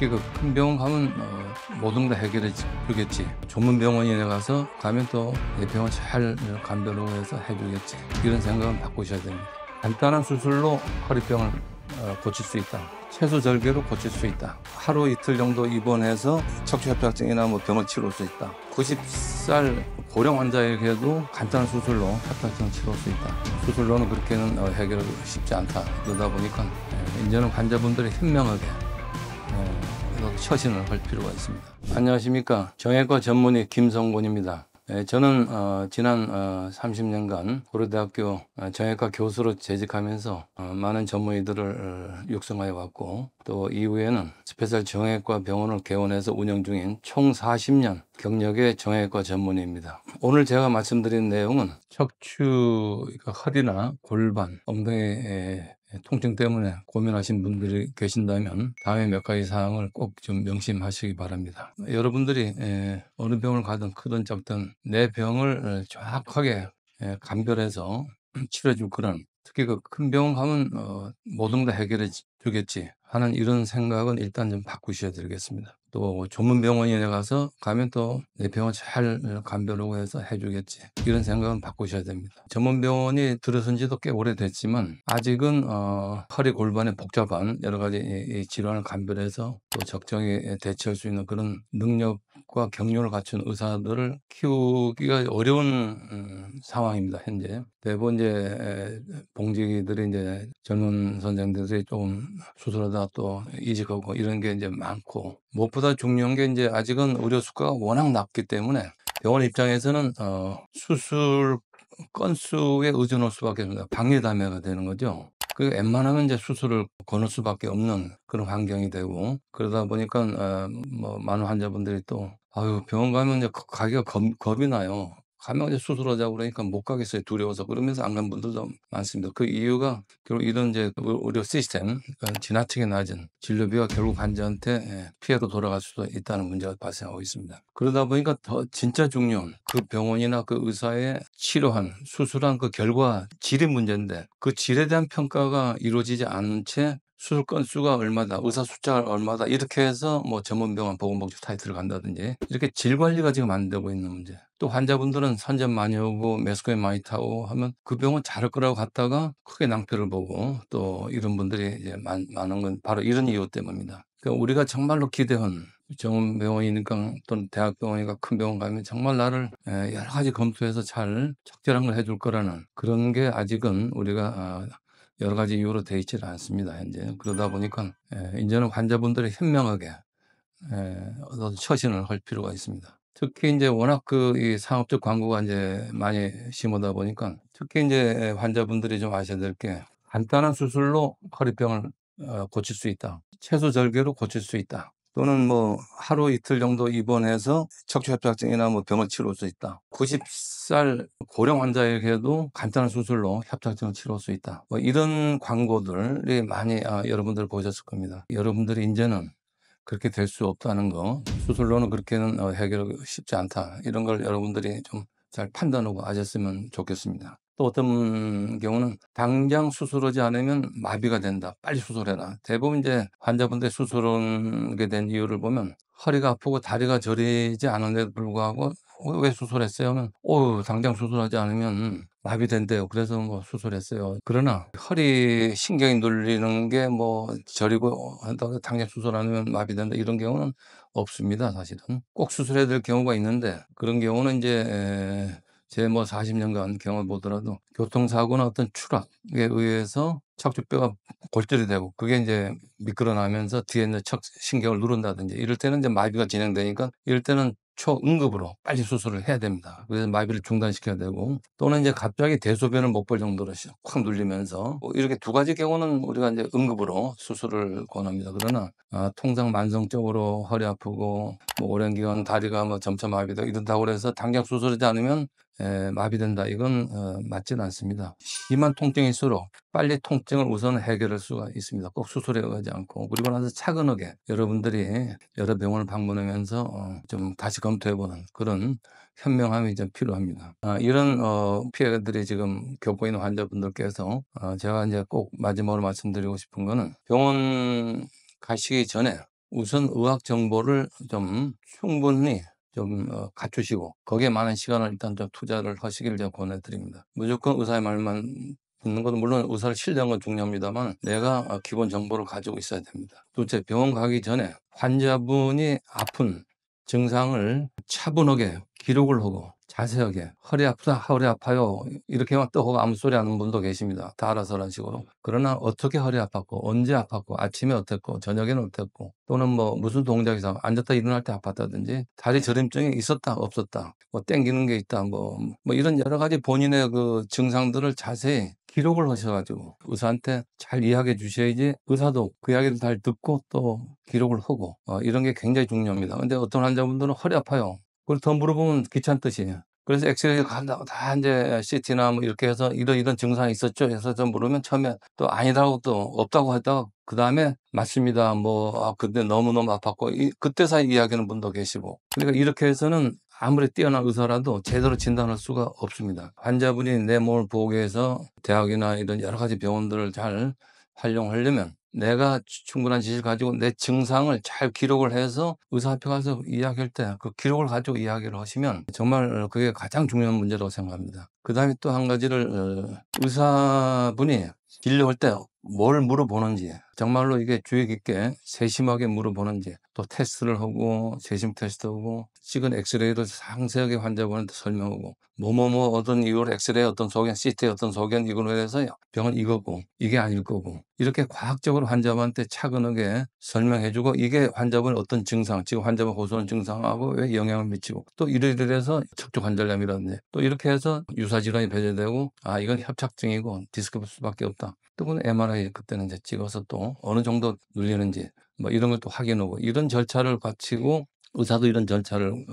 특히 그 큰 병원 가면 모든 다 해결해 주겠지. 전문 병원에 가서 가면 또 내 병원 잘 간별하고 해서 해주겠지. 이런 생각은 바꾸셔야 됩니다. 간단한 수술로 허리병을 고칠 수 있다. 채소절개로 고칠 수 있다. 하루 이틀 정도 입원해서 척추협착증이나 병을 치료할 수 있다. 90살 고령 환자에게도 간단한 수술로 협착증을 치료할 수 있다. 수술로는 그렇게는 해결하기 쉽지 않다. 그러다 보니까 이제는 환자분들이 현명하게 처신을 할 필요가 있습니다. 안녕하십니까. 정형외과 전문의 김성곤입니다. 저는 지난 30년간 고려대학교 정형외과 교수로 재직하면서 많은 전문의들을 육성하여 왔고, 또 이후에는 스페셜 정형외과 병원을 개원해서 운영 중인 총 40년 경력의 정형외과 전문의입니다. 오늘 제가 말씀드린 내용은 척추, 허리나 골반, 엉덩이 통증 때문에 고민하신 분들이 계신다면 다음에 몇 가지 사항을 꼭 좀 명심하시기 바랍니다. 여러분들이 어느 병을 가든 크든 작든 내 병을 정확하게 감별해서 치료해 줄 거라는, 특히 그 큰 병원 가면 모든 다 해결해 주겠지 하는 이런 생각은 일단 좀 바꾸셔야 되겠습니다. 또 전문 병원에 가면 또 내 병을 잘 간별하고 해서 해주겠지, 이런 생각은 바꾸셔야 됩니다. 전문 병원이 들어선 지도 꽤 오래됐지만 아직은 허리 골반의 복잡한 여러 가지 이 질환을 간별해서 또 적정히 대처할 수 있는 그런 능력과 경륜을 갖춘 의사들을 키우기가 어려운 상황입니다. 현재 대부분 봉직이들이 젊은 선생들이 조금 수술하다 또 이직하고 이런 게 많고, 무엇보다 중요한 게 아직은 의료 수가가 워낙 낮기 때문에 병원 입장에서는 수술 건수에 의존할 수밖에 없습니다. 박리담회가 되는 거죠. 그 웬만하면 수술을 권할 수밖에 없는 그런 환경이 되고, 그러다 보니까 많은 환자분들이 또 병원 가면 가기가 겁이 나요. 가면 수술하자고 그러니까 못 가겠어요. 두려워서. 그러면서 안 간 분들도 많습니다. 그 이유가 결국 이런 의료 시스템, 지나치게 낮은 진료비가 결국 환자한테 피해로 돌아갈 수도 있다는 문제가 발생하고 있습니다. 그러다 보니까 더 진짜 중요한 그 병원이나 그 의사의 치료한, 수술한 그 결과 질의 문제인데, 그 질에 대한 평가가 이루어지지 않은 채 수술 건수가 얼마다, 의사 숫자가 얼마다, 이렇게 해서 전문병원 보건복지 타이틀을 간다든지, 이렇게 질 관리가 지금 안 되고 있는 문제. 또 환자분들은 선전 많이 오고 매스컴에 많이 타고 하면 그 병원 잘할 거라고 갔다가 크게 낭패를 보고, 또 이런 분들이 많은 건 바로 이런 이유 때문입니다. 그러니까 우리가 정말로 기대한 전문병원이니까 또는 대학병원이니까 큰 병원 가면 정말 나를 여러 가지 검토해서 잘 적절한 걸 해줄 거라는 그런 게 아직은 우리가 여러 가지 이유로 되어 있지는 않습니다. 현재. 그러다 보니까 이제는 환자분들이 현명하게 처신을 할 필요가 있습니다. 특히 워낙 이 상업적 광고가 많이 심하다 보니까, 특히 환자분들이 좀 아셔야 될 게, 간단한 수술로 허리병을 고칠 수 있다. 채소절개로 고칠 수 있다. 또는 하루 이틀 정도 입원해서 척추협착증이나 병을 치료할 수 있다. 90살 고령 환자에게도 간단한 수술로 협착증을 치료할 수 있다. 이런 광고들이 많이 여러분들 보셨을 겁니다. 여러분들이 이제는 그렇게 될 수 없다는 거, 수술로는 그렇게는 해결하기 쉽지 않다, 이런 걸 여러분들이 좀 잘 판단하고 아셨으면 좋겠습니다. 또 어떤 경우는 당장 수술하지 않으면 마비가 된다, 빨리 수술해라. 대부분 환자분들 수술하게 된 이유를 보면 허리가 아프고 다리가 저리지 않은데도 불구하고 왜 수술했어요 하면 당장 수술하지 않으면 마비된대요. 그래서 수술했어요. 그러나 허리 신경이 눌리는 게 저리고 한다고 당장 수술 안 하면 마비된다, 이런 경우는 없습니다. 사실은 꼭 수술해야 될 경우가 있는데, 그런 경우는 제 40년간 경험을 보더라도 교통사고나 어떤 추락에 의해서 척추뼈가 골절이 되고, 그게 미끄러나면서 뒤에 신경을 누른다든지 이럴 때는 마비가 진행되니까, 이럴 때는 초응급으로 빨리 수술을 해야 됩니다. 그래서 마비를 중단시켜야 되고, 또는 갑자기 대소변을 못 볼 정도로 확 눌리면서, 이렇게 두 가지 경우는 우리가 응급으로 수술을 권합니다. 그러나 통상 만성적으로 허리 아프고 오랜 기간 다리가 점차 마비되고 이런다고 해서 당장 수술하지 않으면 마비된다, 이건 맞지는 않습니다. 심한 통증일수록 빨리 통증을 우선 해결할 수가 있습니다. 꼭 수술에 의하지 않고. 그리고 나서 차근하게 여러분들이 여러 병원을 방문하면서 좀 다시 검토해보는 그런 현명함이 좀 필요합니다. 이런 피해들이 지금 겪고 있는 환자분들께서 제가 꼭 마지막으로 말씀드리고 싶은 거는, 병원 가시기 전에 우선 의학 정보를 좀 충분히 좀 갖추시고 거기에 많은 시간을 일단 좀 투자를 하시기를 제가 권해드립니다. 무조건 의사의 말만 듣는 것은 물론 의사를 신뢰하는 건 중요합니다만 내가 기본 정보를 가지고 있어야 됩니다. 둘째, 병원 가기 전에 환자분이 아픈 증상을 차분하게 기록을 하고 자세하게 허리 아프다, 허리 아파요 이렇게만 떠하고 아무 소리 하는 분도 계십니다. 다 알아서 하는 식으로. 그러나 어떻게 허리 아팠고 언제 아팠고 아침에 어땠고 저녁에는 어땠고 또는 뭐 무슨 동작에서 앉았다 일어날 때 아팠다든지 다리 저림증이 있었다 없었다 뭐 땡기는 게 있다 뭐 이런 여러 가지 본인의 그 증상들을 자세히 기록을 하셔가지고 의사한테 잘 이야기해 주셔야지 의사도 그 이야기를 잘 듣고 또 기록을 하고 이런 게 굉장히 중요합니다. 근데 어떤 환자분들은 허리 아파요. 그걸 더 물어보면 귀찮듯이. 그래서 엑스레이 간다고 다 이제 CT나 뭐 이렇게 해서 이런 증상이 있었죠. 해서 좀 물으면 처음에 또 아니라고 또 없다고 하다가 그 다음에 맞습니다. 그때 너무너무 아팠고 그때서야 이야기하는 분도 계시고. 그러니까 이렇게 해서는 아무리 뛰어난 의사라도 제대로 진단할 수가 없습니다. 환자분이 내 몸을 보기 위해서 대학이나 이런 여러 가지 병원들을 잘 활용하려면 내가 충분한 지식을 가지고 내 증상을 잘 기록을 해서 의사 앞에 가서 이야기할 때 그 기록을 가지고 이야기를 하시면 정말 그게 가장 중요한 문제라고 생각합니다. 그 다음에 또 한 가지를 의사분이 진료할 때 뭘 물어보는지 정말로 이게 주의 깊게 세심하게 물어보는지 또 테스트를 하고 세심 테스트하고 찍은 엑스레이를 상세하게 환자분한테 설명하고 어떤 이유로 엑스레이 어떤 소견, CT 어떤 소견 이걸로 해서 병은 이거고 이게 아닐 거고 이렇게 과학적으로 환자분한테 차근하게 설명해주고 이게 환자분의 어떤 증상, 지금 환자분 호소하는 증상하고 왜 영향을 미치고 또 이래서 척추 관절염이라든지 또 이렇게 해서 유사질환이 배제되고 이건 협착증이고 디스크일 수밖에 없다. 또 그건 MRI 그때는 이제 찍어서 또 어느 정도 눌리는지 이런 것도 확인하고 이런 절차를 거치고 의사도 이런 절차를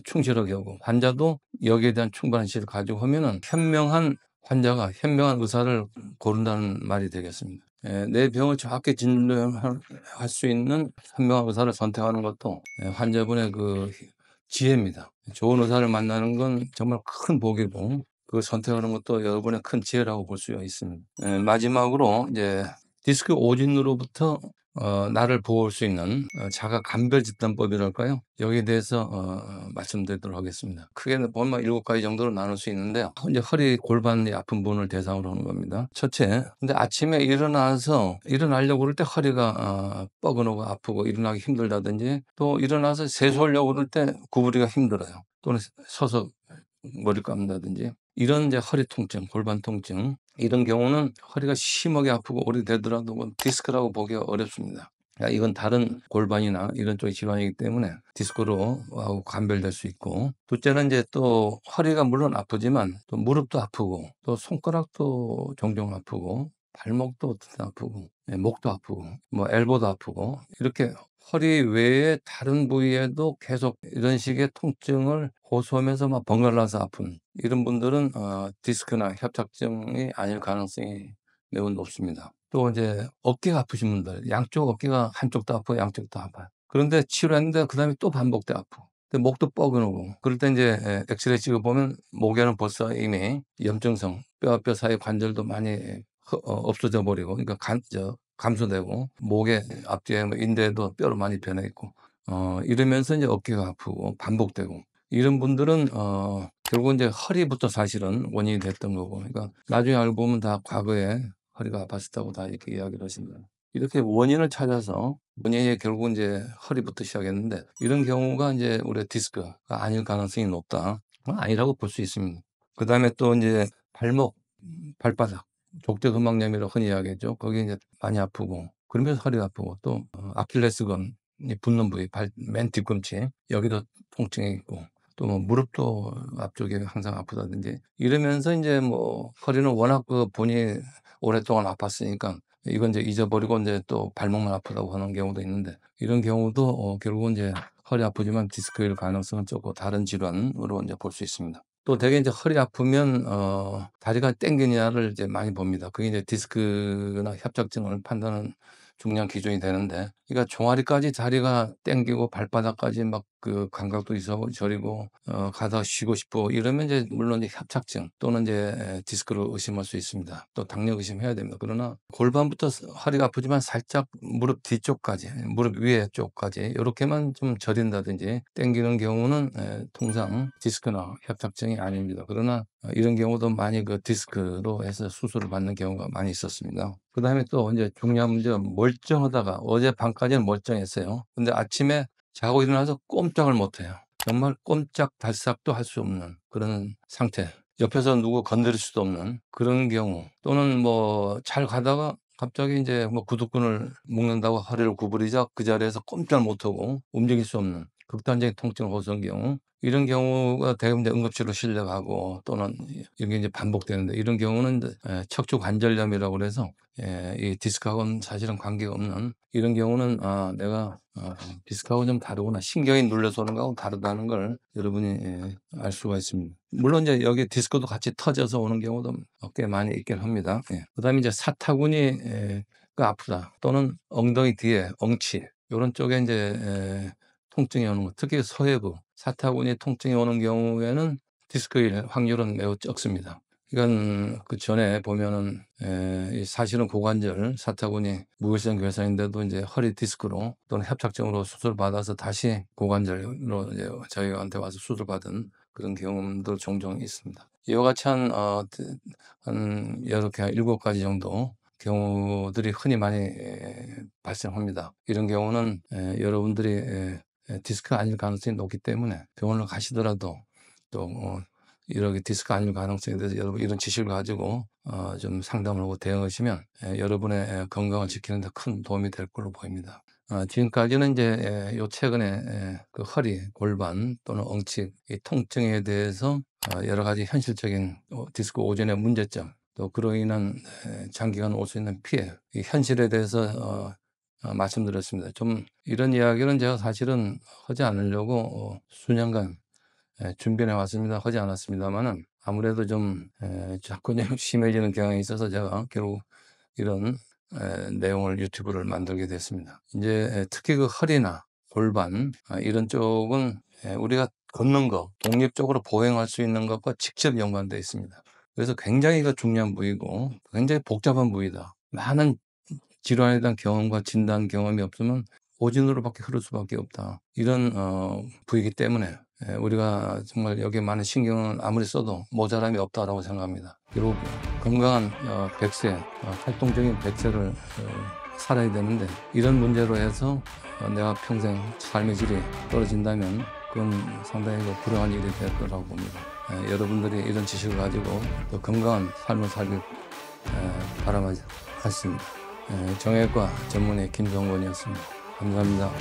충실하게 하고 환자도 여기에 대한 충분한 지식을 가지고 하면은 현명한 환자가 현명한 의사를 고른다는 말이 되겠습니다. 내 병을 정확히 진료할 수 있는 현명한 의사를 선택하는 것도 환자분의 그 지혜입니다. 좋은 의사를 만나는 건 정말 큰 복이고 그 선택하는 것도 여러분의 큰 지혜라고 볼 수가 있습니다. 마지막으로 이제 디스크 오진으로부터 나를 보호할 수 있는 자가 감별 진단법이랄까요? 여기에 대해서 말씀드리도록 하겠습니다. 크게 보면 7가지 정도로 나눌 수 있는데요. 이제 허리 골반이 아픈 분을 대상으로 하는 겁니다. 첫째, 근데 아침에 일어나려고 그럴 때 허리가 뻐근하고 아프고 일어나기 힘들다든지 또 일어나서 세수하려고 그럴 때 구부리기가 힘들어요. 또는 서서 머리를 감는다든지 이런 이제 허리 통증, 골반 통증 이런 경우는 허리가 심하게 아프고 오래되더라도 디스크라고 보기가 어렵습니다. 이건 다른 골반이나 이런 쪽의 질환이기 때문에 디스크로 감별될 수 있고 둘째는 이제 또 허리가 물론 아프지만 또 무릎도 아프고 또 손가락도 종종 아프고 발목도 아프고 목도 아프고 엘보도 아프고 이렇게 허리 외에 다른 부위에도 계속 이런 식의 통증을 호소하면서 번갈아서 아픈 이런 분들은 디스크나 협착증이 아닐 가능성이 매우 높습니다. 또 이제 어깨가 아프신 분들, 양쪽 어깨가 한쪽도 아프고 양쪽도 아파요. 그런데 치료했는데 그다음에 또 반복돼 아프고. 근데 목도 뻐근하고. 그럴 때 이제 엑스레이 찍어보면 목에는 벌써 이미 염증성, 뼈와 뼈 사이 관절도 많이 없어져 버리고, 그러니까 감소되고, 목의 앞뒤에 인대도 뼈로 많이 변해 있고, 이러면서 이제 어깨가 아프고 반복되고, 이런 분들은 결국 이제 허리부터 사실은 원인이 됐던 거고, 그러니까 나중에 알고 보면 다 과거에 허리가 아팠었다고 다 이렇게 이야기를 하십니다. 이렇게 원인을 찾아서 원인이 결국 이제 허리부터 시작했는데 이런 경우가 이제 우리 디스크가 아닐 가능성이 높다. 아니라고 볼 수 있습니다. 그 다음에 또 이제 발목, 발바닥, 족저근막염이라고 흔히 이야기하죠. 거기 이제 많이 아프고 그러면서 허리가 아프고 또 아킬레스건이 붙는 부위, 맨 뒤꿈치 여기도 통증이 있고 또 무릎도 앞쪽에 항상 아프다든지 이러면서 이제 허리는 워낙 본인이 오랫동안 아팠으니까 이건 이제 잊어버리고 이제 또 발목만 아프다고 하는 경우도 있는데 이런 경우도 결국은 이제 허리 아프지만 디스크일 가능성은 적고 다른 질환으로 이제 볼 수 있습니다. 또 되게 이제 허리 아프면 다리가 땡기냐를 이제 많이 봅니다. 그게 이제 디스크나 협착증을 판단하는 중요한 기준이 되는데, 그러니까 종아리까지 다리가 땡기고 발바닥까지 그 감각도 잊어버리고 가다가 쉬고 싶고 이러면 이제 물론 이제 협착증 또는 이제 디스크를 의심할 수 있습니다. 또 당뇨 의심해야 됩니다. 그러나 골반부터 허리가 아프지만 살짝 무릎 뒤쪽까지, 무릎 위에 쪽까지 이렇게만 좀 저린다든지 당기는 경우는 통상 디스크나 협착증이 아닙니다. 그러나 이런 경우도 많이 그 디스크로 해서 수술을 받는 경우가 많이 있었습니다. 그 다음에 또 이제 중요한 문제는 멀쩡하다가 어제 밤까지는 멀쩡했어요. 근데 아침에 자고 일어나서 꼼짝을 못해요. 정말 꼼짝달싹도 할 수 없는 그런 상태. 옆에서 누구 건드릴 수도 없는 그런 경우 또는 뭐 잘 가다가 갑자기 이제 뭐 구두끈을 묶는다고 허리를 구부리자 그 자리에서 꼼짝 못하고 움직일 수 없는 극단적인 통증을 호소한 경우 이런 경우가 대부분 이제 응급실로 실려가고 또는 이게 이제 반복되는데 이런 경우는 척추 관절염이라고 그래서 이 디스크하고는 사실은 관계가 없는 이런 경우는 내가 디스크하고 좀 다르구나 신경이 눌려서 오는 거하고 다르다는 걸 여러분이 알 수가 있습니다. 물론 이제 여기 디스크도 같이 터져서 오는 경우도 꽤 많이 있긴 합니다. 그다음에 이제 사타구니 가 아프다 또는 엉덩이 뒤에 엉치 이런 쪽에 이제 통증이 오는 것, 특히 서해부 사타구니 통증이 오는 경우에는 디스크일 확률은 매우 적습니다. 이건 그 전에 보면은 사실은 고관절 사타구니 무혈성 괴사인데도 이제 허리 디스크로 또는 협착증으로 수술 받아서 다시 고관절로 이제 저희한테 와서 수술 받은 그런 경험도 종종 있습니다. 이와 같이 한 이렇게 7가지 정도 경우들이 흔히 많이 발생합니다. 이런 경우는 여러분들이 디스크가 아닐 가능성이 높기 때문에 병원을 가시더라도 또 이렇게 디스크가 아닐 가능성에 대해서 여러분 이런 지식을 가지고 좀 상담을 하고 대응하시면 여러분의 건강을 지키는 데 큰 도움이 될 걸로 보입니다. 지금까지는 이제 요 최근에 그 허리, 골반 또는 엉치 이 통증에 대해서 여러 가지 현실적인 디스크 오전의 문제점 또 그로 인한 장기간 올 수 있는 피해 이 현실에 대해서 말씀드렸습니다. 좀 이런 이야기는 제가 사실은 하지 않으려고 수년간 준비해 왔습니다. 하지 않았습니다만은 아무래도 좀 자꾸 심해지는 경향이 있어서 제가 결국 이런 내용을 유튜브를 만들게 됐습니다. 이제 특히 그 허리나 골반 이런 쪽은 우리가 걷는 거 독립적으로 보행할 수 있는 것과 직접 연관되어 있습니다. 그래서 굉장히 중요한 부위고 굉장히 복잡한 부위다. 많은 질환에 대한 경험과 진단 경험이 없으면 오진으로밖에 흐를 수밖에 없다. 이런 부위이기 때문에 우리가 정말 여기에 많은 신경을 아무리 써도 모자람이 없다라고 생각합니다. 그리고 건강한 100세, 활동적인 100세를 살아야 되는데 이런 문제로 해서 내가 평생 삶의 질이 떨어진다면 그건 상당히 불행한 일이 될 거라고 봅니다. 여러분들이 이런 지식을 가지고 더 건강한 삶을 살길 바라겠습니다. 정형외과 전문의 김성곤이었습니다. 감사합니다.